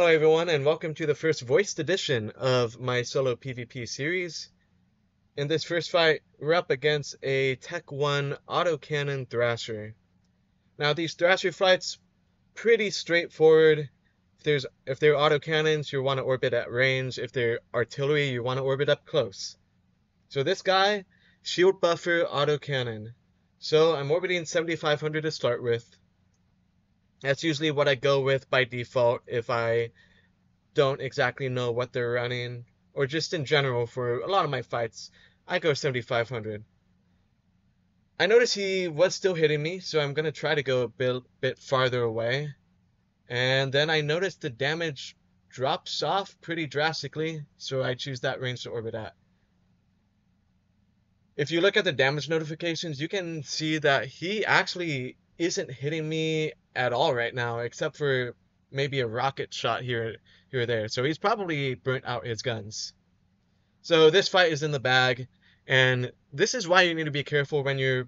Hello everyone and welcome to the first voiced edition of my solo PvP series. In this first fight, we're up against a Tech 1 autocannon Thrasher. Now these Thrasher fights, pretty straightforward. If they're autocannons, you want to orbit at range. If they're artillery, you want to orbit up close. So this guy, shield buffer autocannon. So I'm orbiting 7500 to start with. That's usually what I go with by default if I don't exactly know what they're running, or just in general for a lot of my fights, I go 7500. I noticed he was still hitting me, so I'm going to try to go a bit farther away. And then I noticed the damage drops off pretty drastically, so I choose that range to orbit at. If you look at the damage notifications, you can see that he actually isn't hitting me at all right now, except for maybe a rocket shot here or there. So he's probably burnt out his guns. So this fight is in the bag, and this is why you need to be careful when you're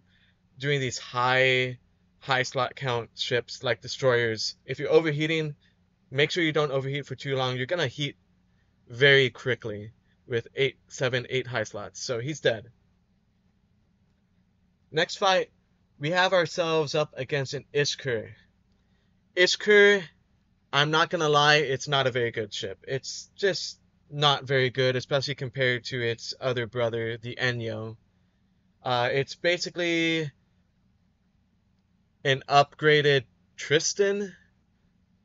doing these high slot count ships like destroyers. If you're overheating, make sure you don't overheat for too long. You're gonna heat very quickly with 7, 8 high slots. So he's dead. Next fight, we have ourselves up against an Ishkur. Ishkur, I'm not gonna lie, it's not a very good ship. It's just not very good, especially compared to its other brother, the Enyo. It's basically an upgraded Tristan,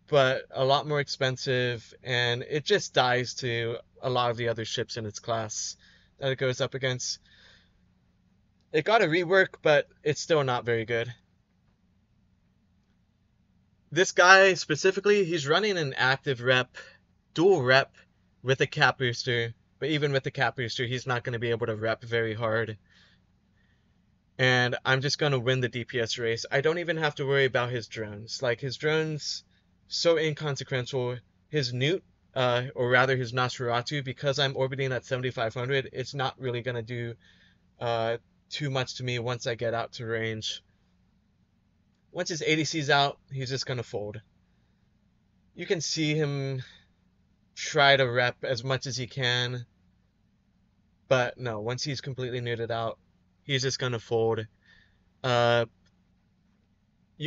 but a lot more expensive, and it just dies to a lot of the other ships in its class that it goes up against. It got a rework, but it's still not very good. This guy specifically, he's running an active rep, dual rep with a cap booster, but even with the cap booster, he's not going to be able to rep very hard. And I'm just going to win the DPS race. I don't even have to worry about his drones. Like, his drones, so inconsequential. His Newt, or rather his Nosferatu, because I'm orbiting at 7500, it's not really going to do too much to me once I get out to range. Once his ADC's out, he's just gonna fold. You can see him try to rep as much as he can, but no, once he's completely neutered out, he's just gonna fold. You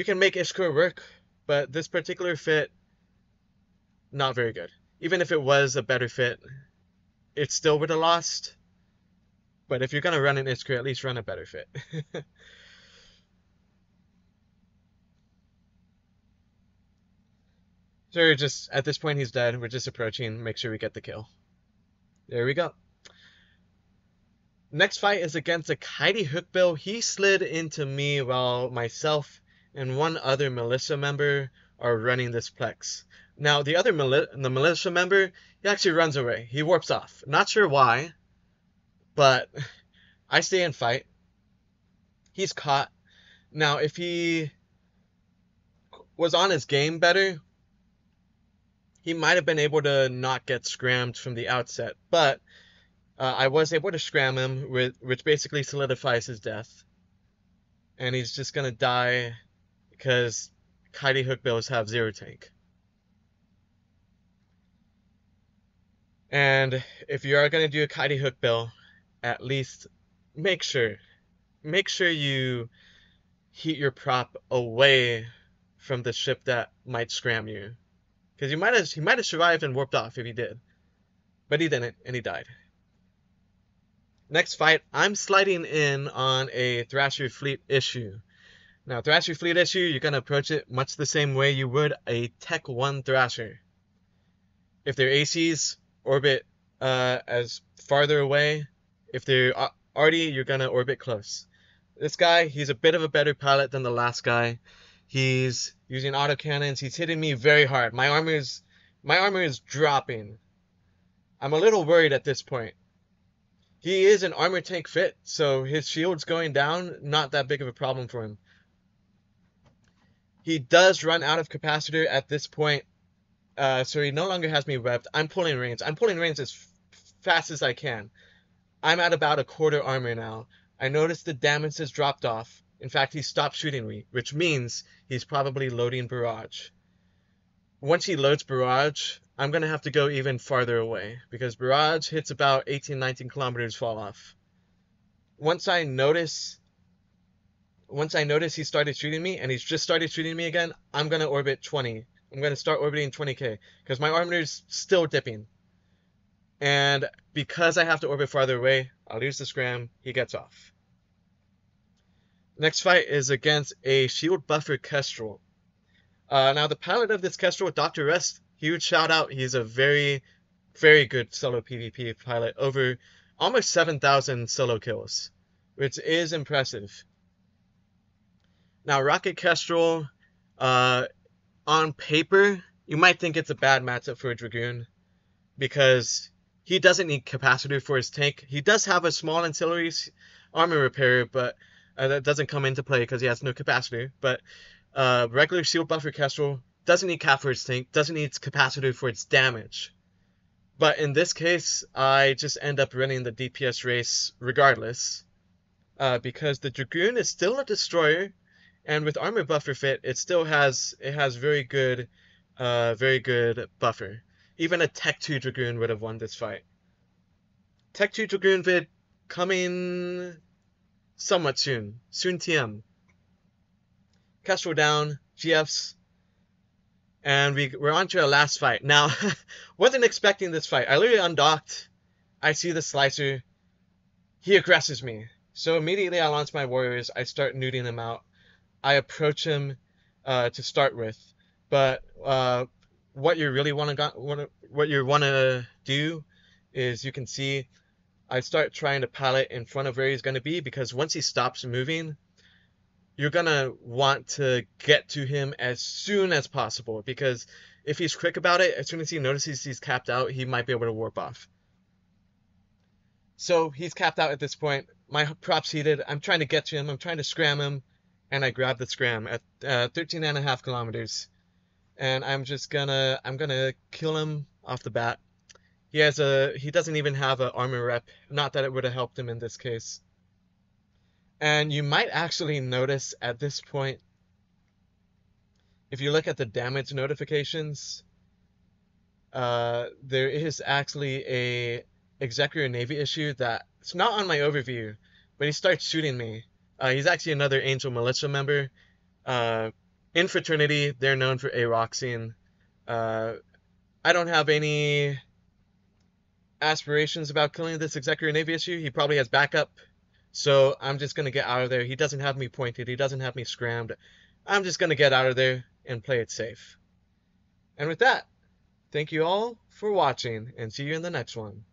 can make Ishkur work, but this particular fit, not very good. Even if it was a better fit, it still would have lost. But if you're gonna run an Ishkur, at least run a better fit. So we're just, at this point he's dead, we're just approaching, make sure we get the kill. There we go. Next fight is against a Kitey Hookbill. He slid into me while myself and one other militia member are running this Plex. Now the militia member, he actually runs away. He warps off. Not sure why, but I stay and fight. He's caught. Now if he was on his game better, he might have been able to not get scrammed from the outset, but I was able to scram him, which basically solidifies his death. And he's just going to die because Kitey Hookbills have 0 tank. And if you are going to do a Kitey Hookbill, at least make sure you heat your prop away from the ship that might scram you. Because he might have survived and warped off if he did. But he didn't, and he died. Next fight, I'm sliding in on a Thrasher Fleet issue. Now, Thrasher Fleet issue, you're going to approach it much the same way you would a Tech 1 Thrasher. If they're ACs, orbit as farther away. If they're arty, you're going to orbit close. This guy, he's a bit of a better pilot than the last guy. He's using autocannons. He's hitting me very hard. My armor is dropping. I'm a little worried at this point. He is an armor tank fit, so his shield's going down. Not that big of a problem for him. He does run out of capacitor at this point, so he no longer has me webbed. I'm pulling reins. I'm pulling reins as fast as I can. I'm at about a quarter armor now. I noticed the damage has dropped off. In fact, he stopped shooting me, which means he's probably loading barrage. Once he loads barrage, I'm going to have to go even farther away because barrage hits about 18, 19 kilometers fall off. Once I notice he started shooting me and he's just started shooting me again, I'm going to orbit 20. I'm going to start orbiting 20k because my armor's still dipping. And because I have to orbit farther away, I'll lose the scram. He gets off. Next fight is against a shield buffer Kestrel. Now the pilot of this Kestrel, Dr. Rest, huge shout out. He's a very, very good solo PvP pilot. Over almost 7,000 solo kills, which is impressive. Now, Rocket Kestrel, on paper, you might think it's a bad matchup for a Dragoon because he doesn't need capacitor for his tank. He does have a small ancillary armor repair, but that doesn't come into play because he has no capacitor. But regular shield buffer Kestrel doesn't need cap for its tank, doesn't need capacitor for its damage. But in this case, I just end up running the DPS race regardless, because the Dragoon is still a destroyer. And with armor buffer fit, it has very good buffer. Even a Tech 2 Dragoon would have won this fight. Tech 2 Dragoon vid coming somewhat soon. Soon TM. Kestrel down, GFs, and we're on to our last fight. Now, wasn't expecting this fight. I literally undocked. I see the slicer. He aggresses me. So immediately I launch my warriors. I start nuding him out. I approach him to start with, but what you really want to do is, you can see I start trying to pilot in front of where he's going to be, because once he stops moving, you're going to want to get to him as soon as possible, because if he's quick about it, as soon as he notices he's capped out, he might be able to warp off. So he's capped out at this point. My prop's heated. I'm trying to get to him. I'm trying to scram him. And I grab the scram at 13.5 kilometers. And I'm gonna kill him off the bat. He doesn't even have an armor rep. Not that it would have helped him in this case. And you might actually notice at this point, if you look at the damage notifications, there is actually a Executor Navy issue that it's not on my overview, but he starts shooting me. He's actually another Angel Militia member. In Fraternity, they're known for Aroxing. I don't have any aspirations about killing this Executor Navy issue. He probably has backup, so I'm just going to get out of there. He doesn't have me pointed. He doesn't have me scrammed. I'm just going to get out of there and play it safe. And with that, thank you all for watching, and see you in the next one.